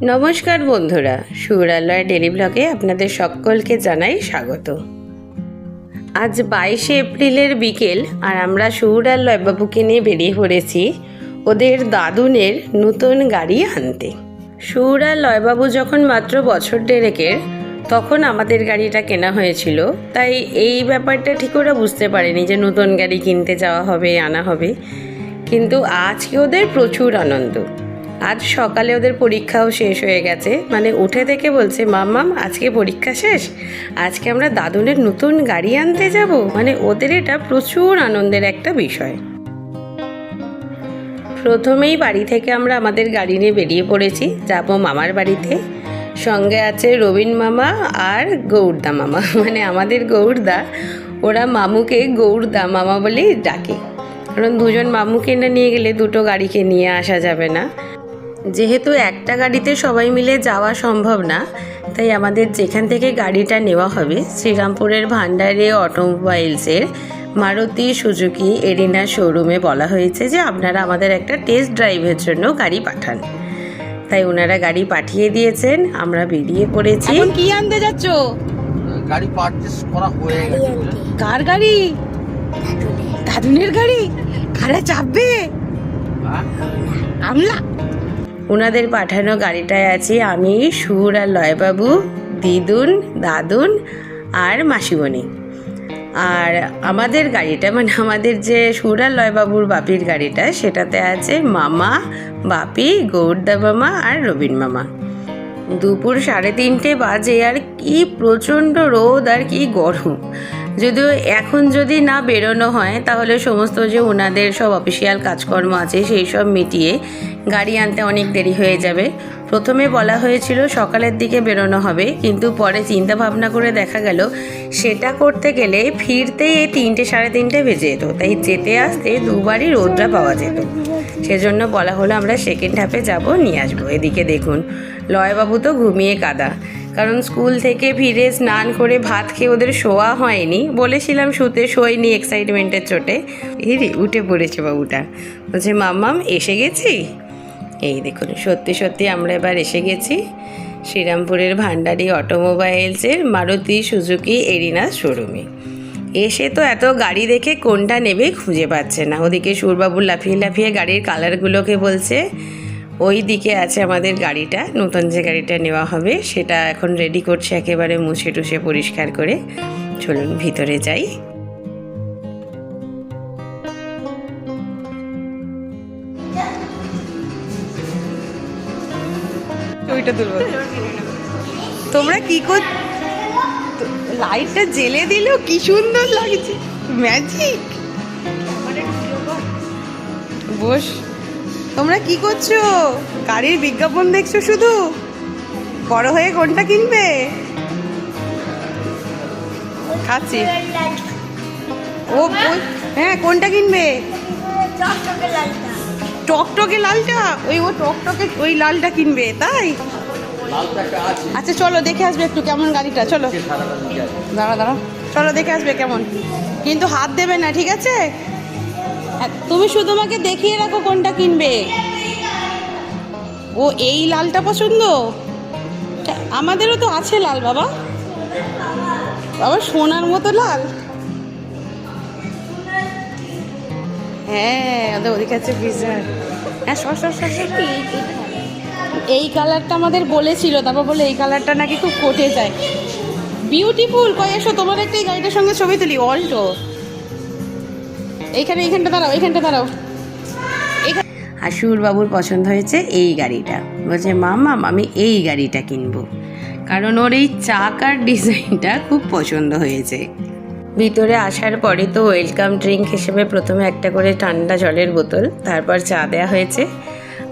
নমস্কার বন্ধুরা, সুরালয় ডেলি ব্লগে আপনাদের সকলকে জানাই স্বাগত। আজ 22শে এপ্রিলের বিকেল আর আমরা সুরালয় বাবুকে নিয়ে বেরিয়ে পড়েছি ওদের দাদুনের নতুন গাড়ি আনতে। সুরালয় বাবু যখন মাত্র বছর দেড়েকের তখন আমাদের গাড়িটা কেনা হয়েছিল, তাই এই ব্যাপারটা ঠিক ওরা বুঝতে পারেনি যে নতুন গাড়ি কিনতে যাওয়া হবে, আনা হবে। কিন্তু আজকে ওদের প্রচুর আনন্দ। আজ সকালে ওদের পরীক্ষাও শেষ হয়ে গেছে, মানে উঠে থেকে বলছে মাম্মাম আজকে পরীক্ষা শেষ, আজকে আমরা দাদুনের নতুন গাড়ি আনতে যাব। মানে ওদের এটা প্রচুর আনন্দের একটা বিষয়। প্রথমেই বাড়ি থেকে আমরা আমাদের গাড়ি নিয়ে বেরিয়ে পড়েছি, যাব মামার বাড়িতে। সঙ্গে আছে রবিন মামা আর গৌরদা মামা, মানে আমাদের গৌরদা, ওরা মামুকে গৌরদা মামা বলেই ডাকে, কারণ দুজন মামুকে না নিয়ে গেলে দুটো গাড়িকে নিয়ে আসা যাবে না। যেহেতু একটা গাড়িতে সবাই মিলে যাওয়া সম্ভব না, তাই আমাদের যেখান থেকে গাড়িটা নেওয়া হবে শ্রীরামপুরের ভান্ডারে অটোমোবাইলসের মারুতি সুজুকি এরিনা শোরুমে বলা হয়েছে যে আপনারা আমাদের একটা টেস্ট ড্রাইভের জন্য গাড়ি পাঠান। তাই ওনারা গাড়ি পাঠিয়ে দিয়েছেন, আমরা বেরিয়ে পড়েছি। এখন কি আনতে যাচ্ছ? গাড়ি পারচেজ করা হয়ে গেছে। কার গাড়ি? দাদুনের গাড়ি। কারা চাপবে? আমলা। ওনাদের পাঠানো গাড়িটায় আছি আমি, সুর আর লয়বাবু, দিদুন, দাদুন আর মাসিমণি। আর আমাদের গাড়িটা, মানে আমাদের যে সুর আর লয়বাবুর বাপির গাড়িটা, সেটাতে আছে মামা, বাপি, গৌরদা মামা আর রবিন মামা। দুপুর 3:30 বাজে, আর কি প্রচণ্ড রোদ আর কি গরম। যদিও এখন যদি না বেরোনো হয় তাহলে সমস্ত যে ওনাদের সব অফিসিয়াল কাজকর্ম আছে সেই সব মিটিয়ে গাড়ি আনতে অনেক দেরি হয়ে যাবে। প্রথমে বলা হয়েছিল সকালের দিকে বেরোনো হবে, কিন্তু পরে চিন্তা ভাবনা করে দেখা গেল সেটা করতে গেলে ফিরতেই এই 3টে 3:30 বেজে যেত, তাই যেতে আসতে দুবারই রোদটা পাওয়া যেত। সেজন্য বলা হলো আমরা সেকেন্ড হাফে যাব, নিয়ে আসবো। এদিকে দেখুন লয়বাবু তো ঘুমিয়ে কাদা, কারণ স্কুল থেকে ফিরে স্নান করে ভাত খেয়ে ওদের শোয়া হয়নি। বলেছিলাম শুতে, শোয়নি এক্সাইটমেন্টের চোটে। এই রে উঠে পড়েছে বাবুটা, বলছে মাম্মাম এসে গেছি। এই দেখুন সত্যি সত্যি আমরা এবার এসে গেছি শ্রীরামপুরের ভান্ডারি অটোমোবাইলসের মারুতি সুজুকি এরিনা শোরুমে। এসে তো এত গাড়ি দেখে কোনটা নেবে খুঁজে পাচ্ছে না। ওদিকে সুরবাবু লাফিয়ে লাফিয়ে গাড়ির কালারগুলোকে বলছে। ওই দিকে আছে আমাদের গাড়িটা, নতুন যে গাড়িটা নেওয়া হবে সেটা এখন রেডি করছে, একেবারে মুছে টুছে পরিষ্কার করে। চলুন ভিতরে যাই। ওইটা তুলবো। তোমরা কি কর, লাইটটা জ্বেলে দিল, কি সুন্দর লাগছে, ম্যাজিক। বস। তোমরা কি করছো? গাড়ির বিজ্ঞাপন দেখছো শুধু? বড় হয়ে কোনটা কিনবে? খাচ্ছি। ও হ্যাঁ, কোনটা কিনবে? টকটকে লালটা। ও টকটকে ওই লালটা কিনবে, তাই? আচ্ছা চলো দেখে আসবে একটু কেমন গাড়িটা। চলো দাঁড়া, চলো দেখে আসবে কেমন, কিন্তু হাত দেবে না, ঠিক আছে? তুমি শুধু আমাকে দেখিয়ে রাখো কোনটা কিনবে। ও এই লালটা পছন্দ? আমাদেরও তো আছে লাল বাবা, সোনার মতো লাল। হ্যাঁ ওদিকে আছে ফ্রিজার। হ্যাঁ এই কালারটা আমাদের বলেছিল, তারপর বলে এই কালারটা নাকি খুব কোটে যায়। বিউটিফুল। কই এসো, তোমার একটা এই গাড়িটার সঙ্গে ছবি তুলি। অল্টো। এইখানটা দাঁড়াও। আশুর বাবুর পছন্দ হয়েছে এই গাড়িটা, বলছে মাম্মাম আমি এই গাড়িটা কিনবো, কারণ ওর এই চাকার ডিজাইনটা খুব পছন্দ হয়েছে। ভিতরে আসার পরে তো ওয়েলকাম ড্রিঙ্ক হিসেবে প্রথমে একটা করে ঠান্ডা জলের বোতল, তারপর চা দেওয়া হয়েছে।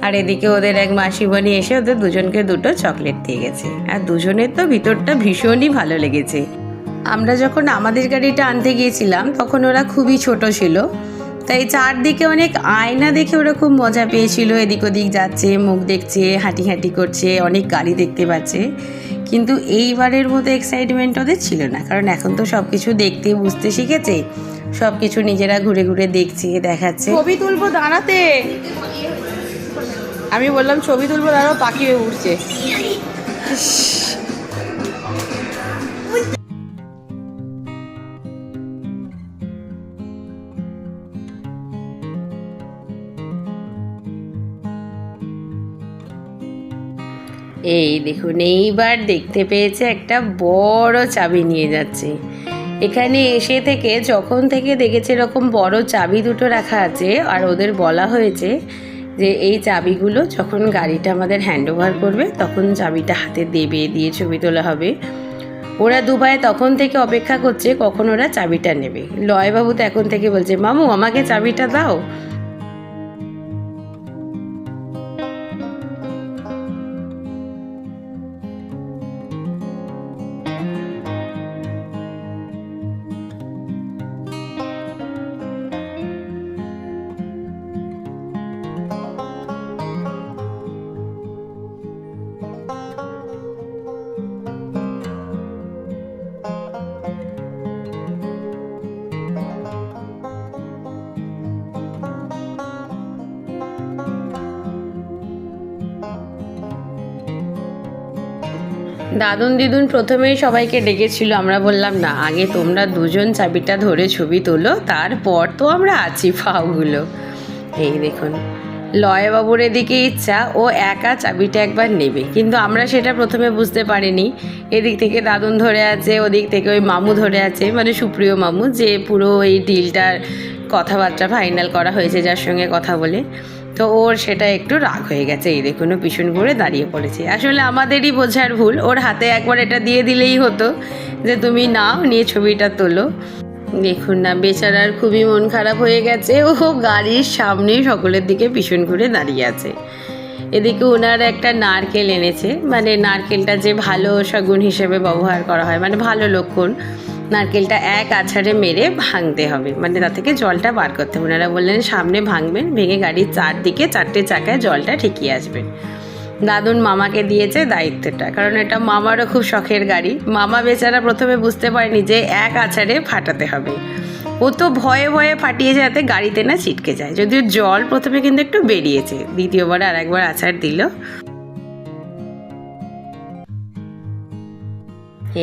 আর এদিকে ওদের এক মাসিমণি এসে ওদের দুজনকে 2টো চকলেট দিয়ে গেছে। আর দুজনের তো ভিতরটা ভীষণই ভালো লেগেছে। আমরা যখন আমাদের গাড়িটা আনতে গিয়েছিলাম তখন ওরা খুবই ছোট ছিল, তাই চারদিকে অনেক আয়না দেখে ওরা খুব মজা পেয়েছিল। এদিক ওদিক যাচ্ছে, মুখ দেখছে, হাঁটি করছে, অনেক গাড়ি দেখতে পাচ্ছে। কিন্তু এইবারের মতো এক্সাইটমেন্ট ওদের ছিল না, কারণ এখন তো সব কিছু দেখতে বুঝতে শিখেছে, সব কিছু নিজেরা ঘুরে ঘুরে দেখছে, দেখাচ্ছে। ছবি তুলবো, দাঁড়াতে। আমি বললাম ছবি তুলবো, আরও পাখি হয়ে উঠছে। এই দেখুন, এইবার দেখতে পেয়েছে একটা বড় চাবি নিয়ে যাচ্ছে। এখানে এসে থেকে যখন থেকে দেখেছে এরকম বড় চাবি দুটো রাখা আছে, আর ওদের বলা হয়েছে যে এই চাবিগুলো যখন গাড়িটা আমাদের হ্যান্ড ওভার করবে তখন চাবিটা হাতে দেবে, দিয়ে ছবি তোলা হবে। ওরা দুবাই তখন থেকে অপেক্ষা করছে কখন ওরা চাবিটা নেবে। লয়বাবু তো এখন থেকে বলছে, মামু আমাকে চাবিটা দাও। দাদুন দিদুন প্রথমেই সবাইকে ডেকেছিল, আমরা বললাম না, আগে তোমরা দুজন চাবিটা ধরে ছবি তোলো, তারপর তো আমরা আছি ফাউগুলো। এই দেখুন, লয়বাবুর এদিকে ইচ্ছা ও একা চাবিটা একবার নেবে, কিন্তু আমরা সেটা প্রথমে বুঝতে পারিনি। এদিক থেকে দাদুন ধরে আছে, ওদিক থেকে ওই মামু ধরে আছে, মানে সুপ্রিয় মামু, যে পুরো এই ডিলটার কথাবার্তা ফাইনাল করা হয়েছে যার সঙ্গে কথা বলে। তো ওর সেটা একটু রাগ হয়ে গেছে। এই দেখুন, পিছন ঘুরে দাঁড়িয়ে পড়েছে। আসলে আমাদেরই বোঝার ভুল, ওর হাতে একবার এটা দিয়ে দিলেই হতো যে তুমি নাও, নিয়ে ছবিটা তোলো। দেখুন না, বেচারার খুবই মন খারাপ হয়ে গেছে। ও গাড়ির সামনে সকলের দিকে পিছন ঘুরে দাঁড়িয়ে আছে। এদিকে ওনার একটা নারকেল এনেছে, মানে নারকেলটা যে ভালো শগুন হিসেবে ব্যবহার করা হয়, মানে ভালো লক্ষণ। নারকেলটা এক আছাড়ে মেরে ভাঙতে হবে, মানে তা থেকে জলটা বার করতে হবে। ওনারা বললেন সামনে ভাঙবেন, ভেঙে গাড়ির চারদিকে চারটে চাকায় জলটা ঠেকিয়ে আসবেন। দাদুন মামাকে দিয়েছে দায়িত্বটা, কারণ এটা মামারও খুব শখের গাড়ি। মামা বেচারা প্রথমে বুঝতে পারেনি যে এক আছাড়ে ফাটাতে হবে। ও তো ভয়ে ভয়ে ফাটিয়েছে যাতে গাড়িতে না ছিটকে যায়, যদিও জল প্রথমে কিন্তু একটু বেরিয়েছে। দ্বিতীয়বার আর একবার আছাড় দিল।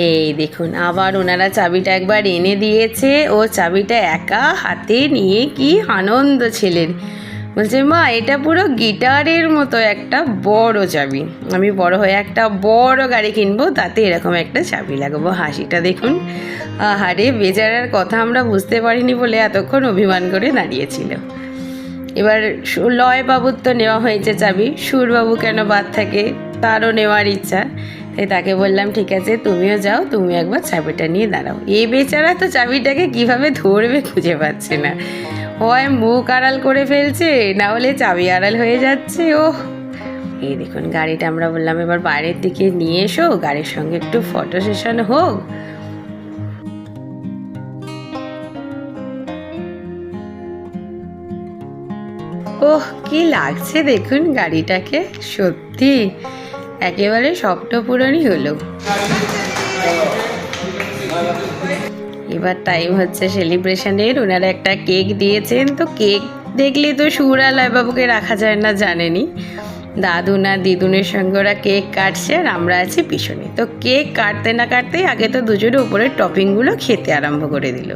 এই দেখুন, আবার ওনারা চাবিটা একবার এনে দিয়েছে। ও চাবিটা একা হাতে নিয়ে কি আনন্দ ছেলের। বলছে, মা এটা পুরো গিটারের মতো একটা বড় চাবি, আমি বড় হয়ে একটা বড় গাড়ি কিনবো, তাতে এরকম একটা চাবি লাগাবো। হাসিটা দেখুন। আহারে, বেচারার কথা আমরা বুঝতে পারিনি বলে এতক্ষণ অভিমান করে দাঁড়িয়েছিল। এবার লয়বাবুর তো নেওয়া হয়েছে চাবি, সুরবাবু কেন বাদ থাকে, তারও নেওয়ার ইচ্ছা। তাই তাকে বললাম, ঠিক আছে তুমিও যাও, তুমি একবার চাবিটা নিয়ে দাঁড়াও। এই বেচারা তো চাবিটাকে কিভাবে ধরবে খুঁজে পাচ্ছে না, হয় মুখ আড়াল করে ফেলছে, না হলে চাবি আড়াল হয়ে যাচ্ছে। ও এই দেখুন, গাড়িটা আমরা বললাম এবার বাইরের দিকে নিয়ে এসো, গাড়ির সঙ্গে একটু ফটো সেশন হোক। ওহ, কি লাগছে দেখুন গাড়িটাকে, সত্যি একেবারে স্বপ্নপূরণই হলো। এবার টাইম হচ্ছে সেলিব্রেশনের। ওনারা একটা কেক দিয়েছেন, তো কেক দেখলে তো সুর আর লয়বাবুকে রাখা যায় না, জানেনি। দাদু না দিদুনের সঙ্গে ওরা কেক কাটছে, আর আমরা আছি পিছনে। তো কেক কাটতে না কাটতেই আগে তো দুজনে উপরের টপিংগুলো খেতে আরম্ভ করে দিল।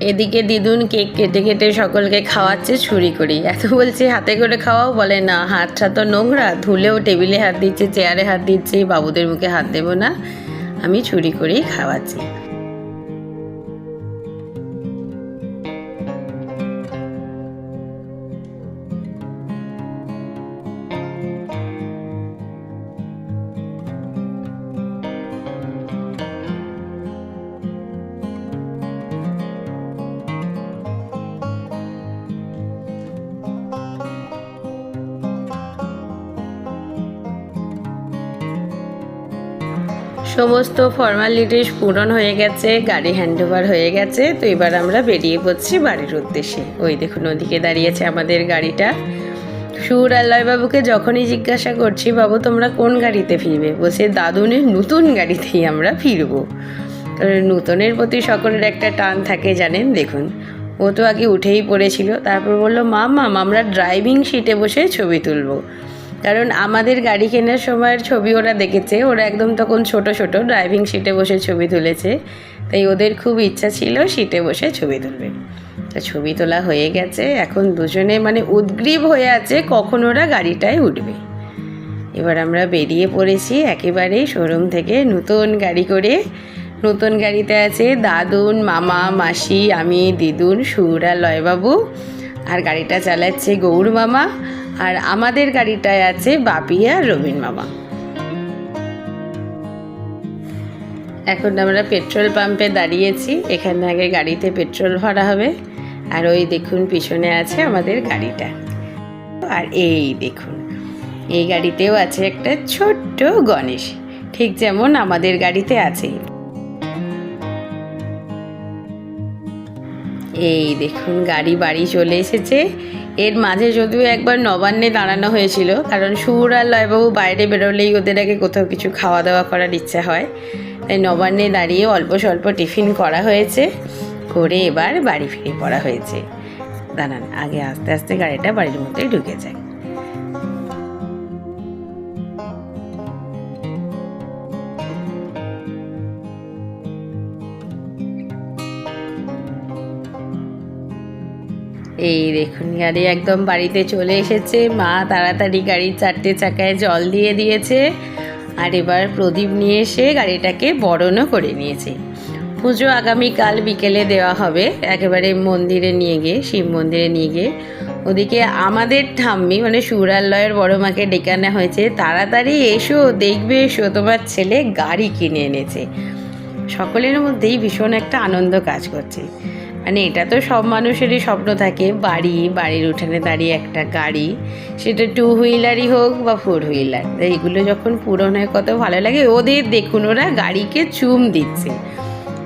এদিকে দিদুন কেক কেটে কেটে সকলকে খাওয়াচ্ছে ছুরি করেই। এত বলছে হাতে করে খাওয়াও, বলে না, হাতটা তো নোংরা, ধুলেও টেবিলে হাত দিচ্ছে, চেয়ারে হাত দিচ্ছে, বাবুদের মুখে হাত দেবো না, আমি ছুরি করেই খাওয়াচ্ছি। সমস্ত ফর্মালিটিস পূরণ হয়ে গেছে, গাড়ি হ্যান্ডওভার হয়ে গেছে। তো এবার আমরা বেরিয়ে পড়ছি বাড়ির উদ্দেশ্যে। ওই দেখুন, ওদিকে দাঁড়িয়েছে আমাদের গাড়িটা। সুর আর লয়বাবুকে যখনই জিজ্ঞাসা করছি, বাবু তোমরা কোন গাড়িতে ফিরবে, বলছে দাদুনের নতুন গাড়িতেই আমরা ফিরবো। নতুনের প্রতি সকলের একটা টান থাকে জানেন। দেখুন, ও তো আগে উঠেই পড়েছিল, তারপর বললো মাম আমরা ড্রাইভিং সিটে বসে ছবি তুলবো। কারণ আমাদের গাড়ি কেনার সময়ের ছবি ওরা দেখেছে, ওরা একদম তখন ছোট ছোট ড্রাইভিং সিটে বসে ছবি তুলেছে, তাই ওদের খুব ইচ্ছা ছিল সিটে বসে ছবি তুলবে। তা ছবি তোলা হয়ে গেছে, এখন দুজনে মানে উদগ্রীব হয়ে আছে কখন ওরা গাড়িটায় উঠবে। এবার আমরা বেরিয়ে পড়েছি একেবারেই শোরুম থেকে নতুন গাড়ি করে। নতুন গাড়িতে আছে দাদুন, মামা, মাসি, আমি, দিদুন, সুর আর লয়বাবু, আর গাড়িটা চালাচ্ছে গৌর মামা, আর আমাদের গাড়িটায় আছে বাপি আর রবিন মামা। এখন আমরা পেট্রোল পাম্পে দাঁড়িয়েছি, এখানে আগে গাড়িতে পেট্রোল ভরা হবে। আর ওই দেখুন পিছনে আছে আমাদের গাড়িটা, আর এই দেখুন এই গাড়িতেও আছে একটা ছোট্ট গণেশ, ঠিক যেমন আমাদের গাড়িতে আছে। এই দেখুন গাড়ি বাড়ি চলে এসেছে। এর মাঝে যদিও একবার নবান্নে দাঁড়ানো হয়েছিল, কারণ সুর আর লয়বাবু বাইরে বেরোলেই ওদের আগে কোথাও কিছু খাওয়া দাওয়া করার ইচ্ছা হয়, তাই নবান্নে দাঁড়িয়ে অল্প স্বল্প টিফিন করা হয়েছে, করে এবার বাড়ি ফিরে পড়া হয়েছে। দাঁড়ান আগে আস্তে আস্তে গাড়িটা বাড়ির মধ্যে ঢুকে যায়। এই দেখুন গাড়ি একদম বাড়িতে চলে এসেছে। মা তাড়াতাড়ি গাড়ির 4টে চাকায় জল দিয়ে দিয়েছে, আর এবার প্রদীপ নিয়ে এসে গাড়িটাকে বরণও করে নিয়েছে। পুজো আগামীকাল বিকেলে দেওয়া হবে, একেবারে মন্দিরে নিয়ে গিয়ে, শিব মন্দিরে নিয়ে গিয়ে। ওদিকে আমাদের ঠাম্মি মানে সুরালয়ের বড় মাকে ডেকে আনা হয়েছে, তাড়াতাড়ি এসো, দেখবে এসো তোমার ছেলে গাড়ি কিনে এনেছে। সকলের মধ্যেই ভীষণ একটা আনন্দ কাজ করছে। মানে এটা তো সব মানুষেরই স্বপ্ন থাকে, বাড়ির উঠানে দাঁড়িয়ে একটা গাড়ি, সেটা 2 হুইলারই হোক বা 4 হুইলার, এইগুলো যখন পূরণ হয় কত ভালো লাগে। ওদের দেখুন ওরা গাড়িকে চুম দিচ্ছে,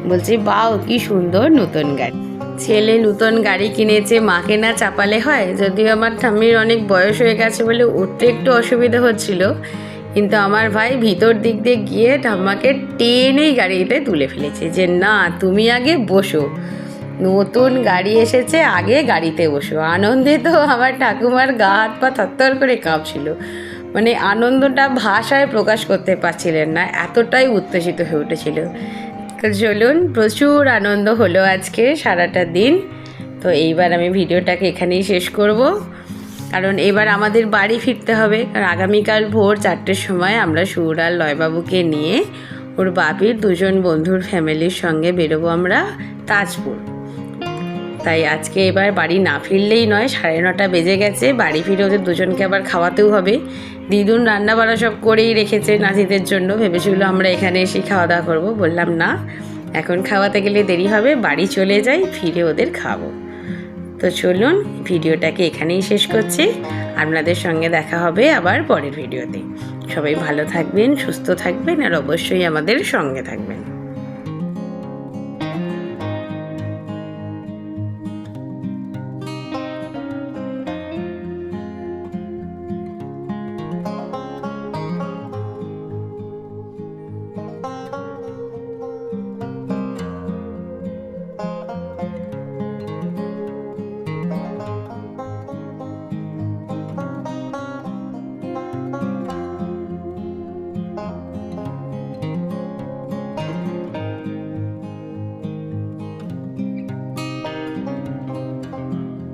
বলছে বাও কি সুন্দর নতুন গাড়ি। ছেলে নতুন গাড়ি কিনেছে, মাকে না চাপালে হয়। যদিও আমার ঠাম্মির অনেক বয়স হয়ে গেছে বলে উঠতে একটু অসুবিধা হচ্ছিল, কিন্তু আমার ভাই ভিতর দিক দিয়ে গিয়ে ঠাম্মাকে টেনেই গাড়িতে তুলে ফেলেছে, যে না তুমি আগে বসো, নতুন গাড়ি এসেছে, আগে গাড়িতে বসো। আনন্দে তো আমার ঠাকুমার গা হাত পা থরথর করে কাঁপছিল, মানে আনন্দটা ভাষায় প্রকাশ করতে পারছিলেন না, এতটাই উত্তেজিত হয়ে উঠেছিল। চলুন, প্রচুর আনন্দ হলো আজকে সারাটা দিন। তো এইবার আমি ভিডিওটাকে এখানেই শেষ করব, কারণ এবার আমাদের বাড়ি ফিরতে হবে। কারণ আগামীকাল ভোর 4টের সময় আমরা সুর আর লয়বাবুকে নিয়ে ওর বাপির 2জন বন্ধুর ফ্যামিলির সঙ্গে বেরোবো আমরা তাজপুর। তাই আজকে এবার বাড়ি না ফিরলেই নয়, 9:30 বেজে গেছে। বাড়ি ফিরে ওদের 2জনকে আবার খাওয়াতেও হবে। দিদুন রান্না বান্না সব করেই রেখেছে নাতিদের জন্য, ভেবেছিল আমরা এখানে এসে খাওয়া দাওয়া করবো। বললাম না, এখন খাওয়াতে গেলে দেরি হবে, বাড়ি চলে যাই, ফিরে ওদের খাবো। তো চলুন ভিডিওটাকে এখানেই শেষ করছি, আপনাদের সঙ্গে দেখা হবে আবার পরের ভিডিওতে। সবাই ভালো থাকবেন, সুস্থ থাকবেন, আর অবশ্যই আমাদের সঙ্গে থাকবেন।